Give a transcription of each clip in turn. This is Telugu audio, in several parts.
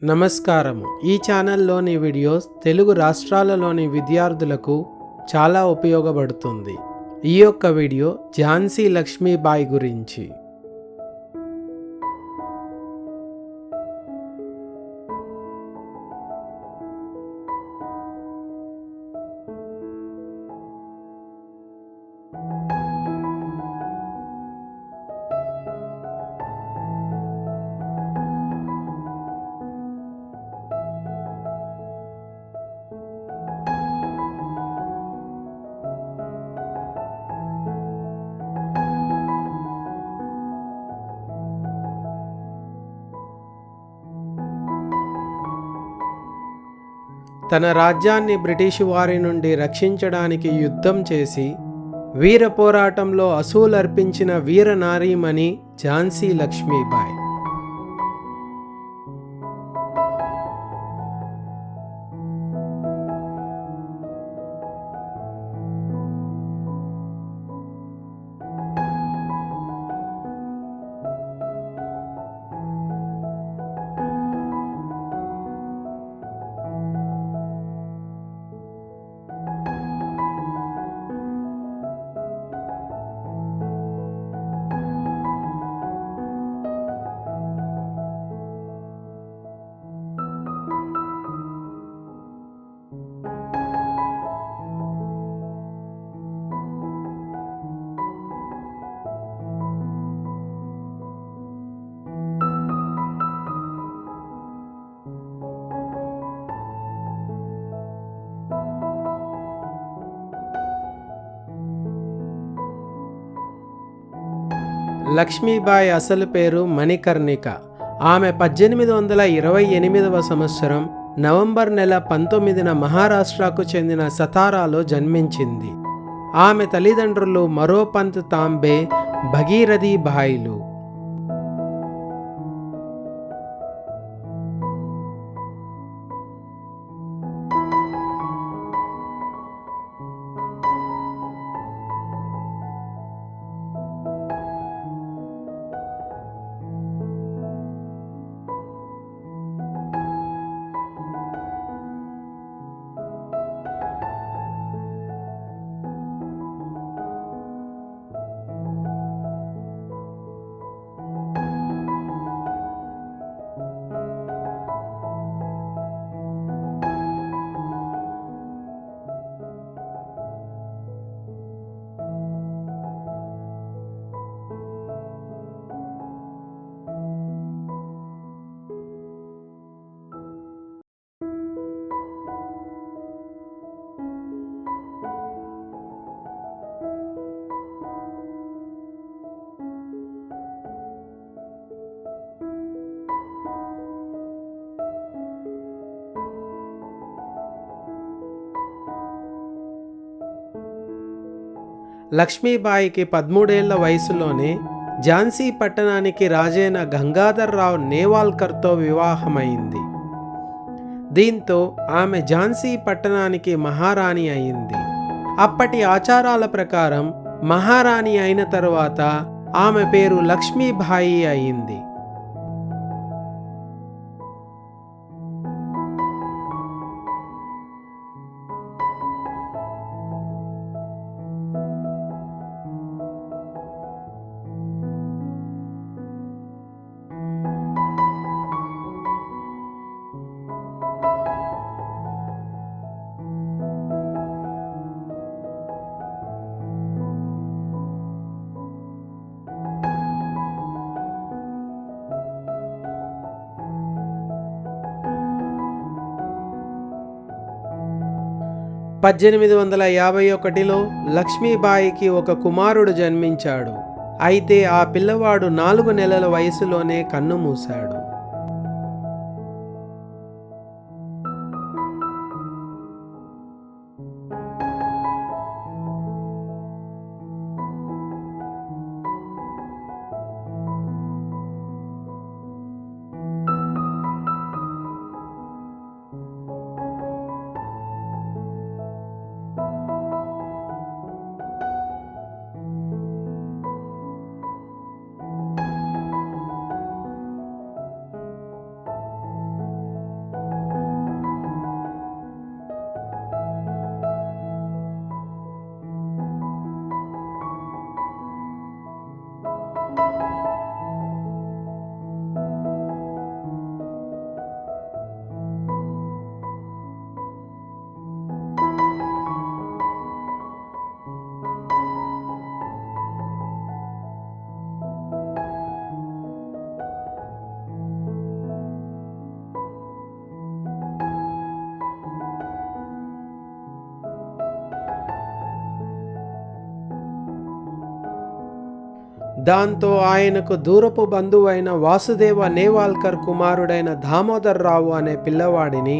నమస్కారము. ఈ ఛానల్లోని వీడియోస్ తెలుగు రాష్ట్రాలలోని విద్యార్థులకు చాలా ఉపయోగపడుతుంది. ఈ యొక్క వీడియో ఝాన్సీ లక్ష్మీబాయి గురించి. తన రాజ్యాన్ని బ్రిటిషు వారి నుండి రక్షించడానికి యుద్ధం చేసి వీర పోరాటంలో అసూలర్పించిన వీర నారీమణి ఝాన్సీ లక్ష్మీబాయి. లక్ష్మీబాయి అసలు పేరు మణికర్ణిక. ఆమె 1828వ సంవత్సరం నవంబర్ నెల 19న మహారాష్ట్రకు చెందిన సతారాలో జన్మించింది. ఆమె తల్లిదండ్రులు మరోపంత్ తాంబే, భగీరథి బాయిలు. లక్ష్మీబాయికి 13 ఏళ్ల వయసులోనే ఝాన్సీ పట్టణానికి రాజైన గంగాధర్రావు నేవాల్కర్తో వివాహమైంది. దీంతో ఆమె ఝాన్సీ పట్టణానికి మహారాణి అయింది. అప్పటి ఆచారాల ప్రకారం మహారాణి అయిన తరువాత ఆమె పేరు లక్ష్మీబాయి అయింది. పద్దెనిమిది 1851లో లక్ష్మీబాయికి ఒక కుమారుడు జన్మించాడు. అయితే ఆ పిల్లవాడు 4 నెలల వయసులోనే కన్నుమూశాడు. దాంతో ఆయనకు దూరపు బంధువైన వాసుదేవ నేవాల్కర్ కుమారుడైన దామోదర్రావు అనే పిల్లవాడిని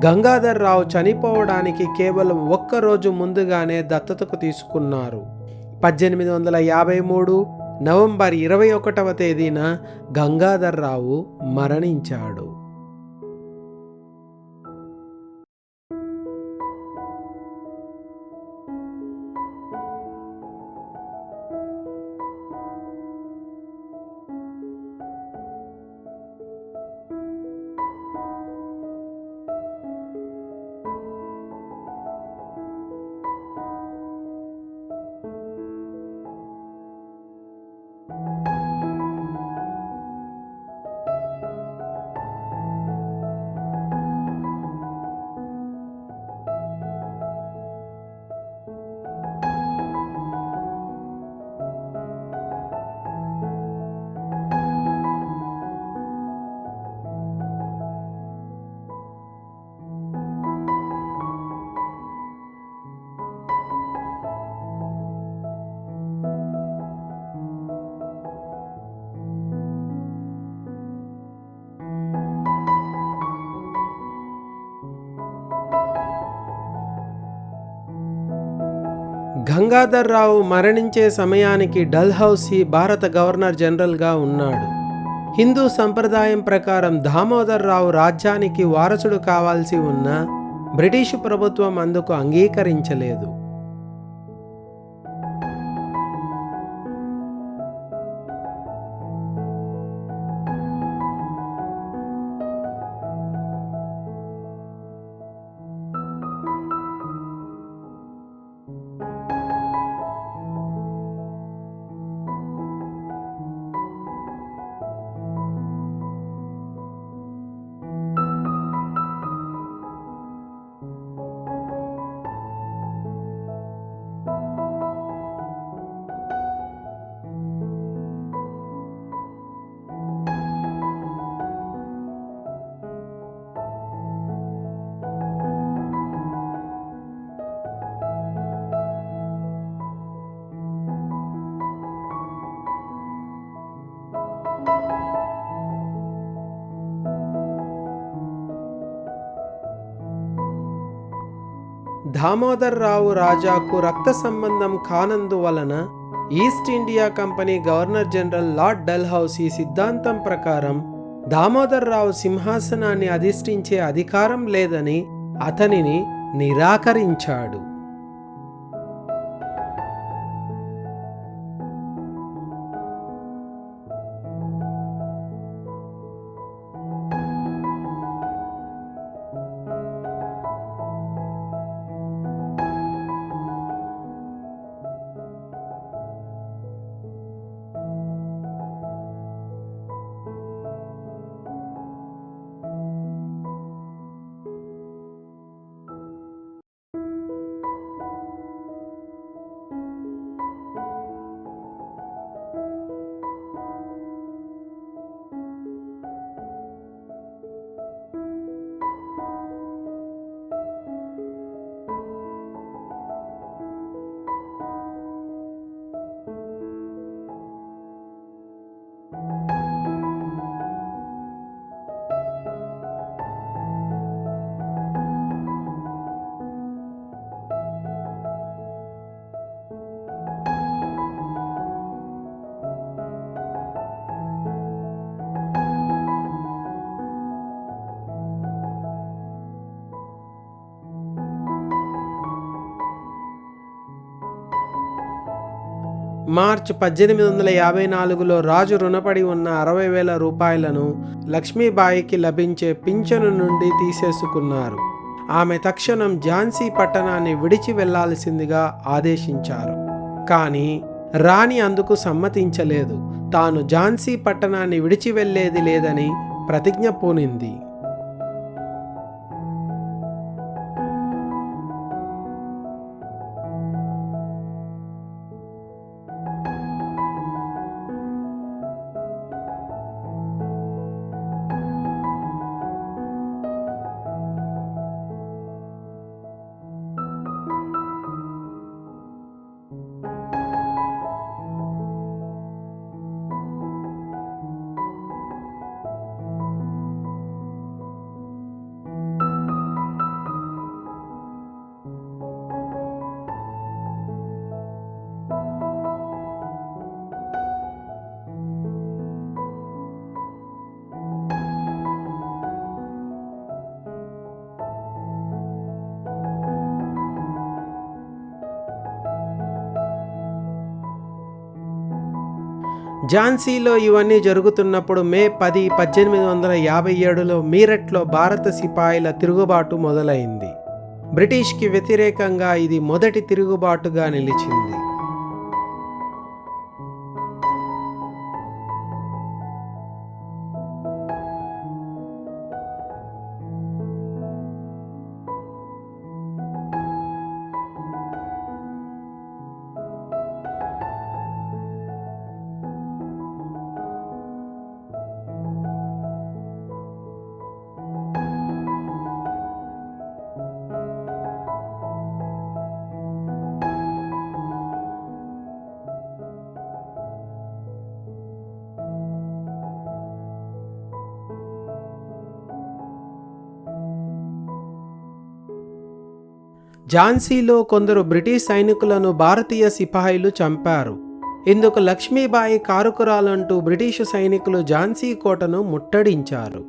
గంగాధర్రావు చనిపోవడానికి కేవలం ఒక్కరోజు ముందుగానే దత్తతకు తీసుకున్నారు. 1853 నవంబర్ 21వ తేదీన గంగాధర్రావు మరణించాడు. గంగాధర్రావు మరణించే సమయానికి డల్హౌసీ భారత గవర్నర్ జనరల్గా ఉన్నాడు. హిందూ సంప్రదాయం ప్రకారం దామోదర్రావు రాజ్యానికి వారసుడు కావాల్సి ఉన్న బ్రిటిషు ప్రభుత్వం అందుకు అంగీకరించలేదు. దామోదర్రావు రాజాకు రక్త సంబంధం కానందువలన East India Company Governor General Lord Dalhousie సిద్ధాంతం ప్రకారం దామోదర్రావు సింహాసనాన్ని అధిష్ఠించే అధికారం లేదని అతనిని నిరాకరించాడు. మార్చి 1854లో రాజు రుణపడి ఉన్న 60,000 రూపాయలను లక్ష్మీబాయికి లభించే పింఛను నుండి తీసేసుకున్నారు. ఆమె తక్షణం ఝాన్సీ పట్టణాన్ని విడిచి వెళ్లాల్సిందిగా ఆదేశించారు. కానీ రాణి అందుకు సమ్మతించలేదు. తాను ఝాన్సీ పట్టణాన్ని విడిచి వెళ్లేది లేదని ప్రతిజ్ఞ పూనింది. ఝాన్సీలో ఇవన్నీ జరుగుతున్నప్పుడు మే 10, 1857లో మీరట్లో భారత సిపాయిల తిరుగుబాటు మొదలైంది. బ్రిటిష్కి వ్యతిరేకంగా ఇది మొదటి తిరుగుబాటుగా నిలిచింది. ఝాన్సీలో కొందరు బ్రిటిష్ సైనికులను భారతీయ సిపాయిలు చంపారు. ఇందుకు లక్ష్మీబాయి కారుకురాలంటూ బ్రిటిషు సైనికులు ఝాన్సీ కోటను ముట్టడించారు.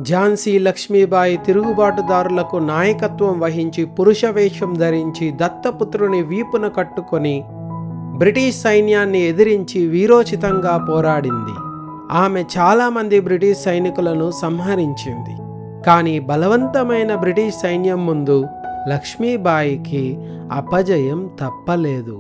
ఝాన్సీ లక్ష్మీబాయి తిరుగుబాటుదారులకు నాయకత్వం వహించి పురుష వేషం ధరించి దత్తపుత్రుని వీపున కట్టుకొని బ్రిటిష్ సైన్యాన్ని ఎదిరించి వీరోచితంగా పోరాడింది. ఆమె చాలామంది బ్రిటిష్ సైనికులను సంహరించింది. కానీ బలవంతమైన బ్రిటిష్ సైన్యం ముందు లక్ష్మీబాయికి అపజయం తప్పలేదు.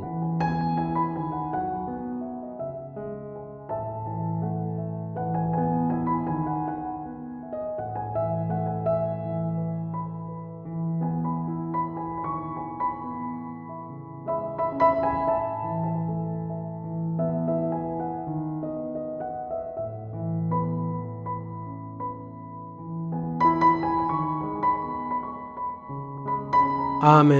ఆమె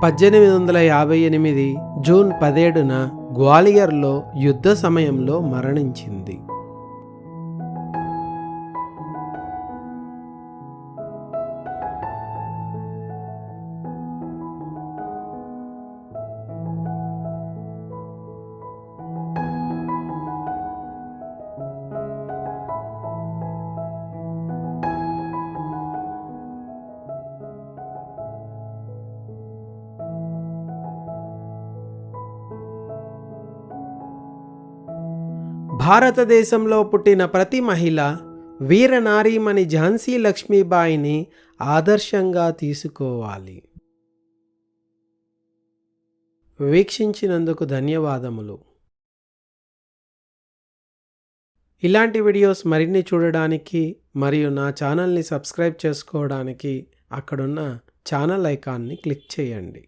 1858 జూన్ 17న గ్వాలియర్లో యుద్ధ సమయంలో మరణించింది. భారతదేశంలో పుట్టిన ప్రతి మహిళ వీరనారీమణి ఝాన్సీ లక్ష్మీబాయిని ఆదర్శంగా తీసుకోవాలి. వీక్షించినందుకు ధన్యవాదములు. ఇలాంటి వీడియోస్ మరిన్ని చూడడానికి మరియు నా ఛానల్ని సబ్స్క్రైబ్ చేసుకోవడానికి అక్కడున్న ఛానల్ ఐకాన్ని క్లిక్ చేయండి.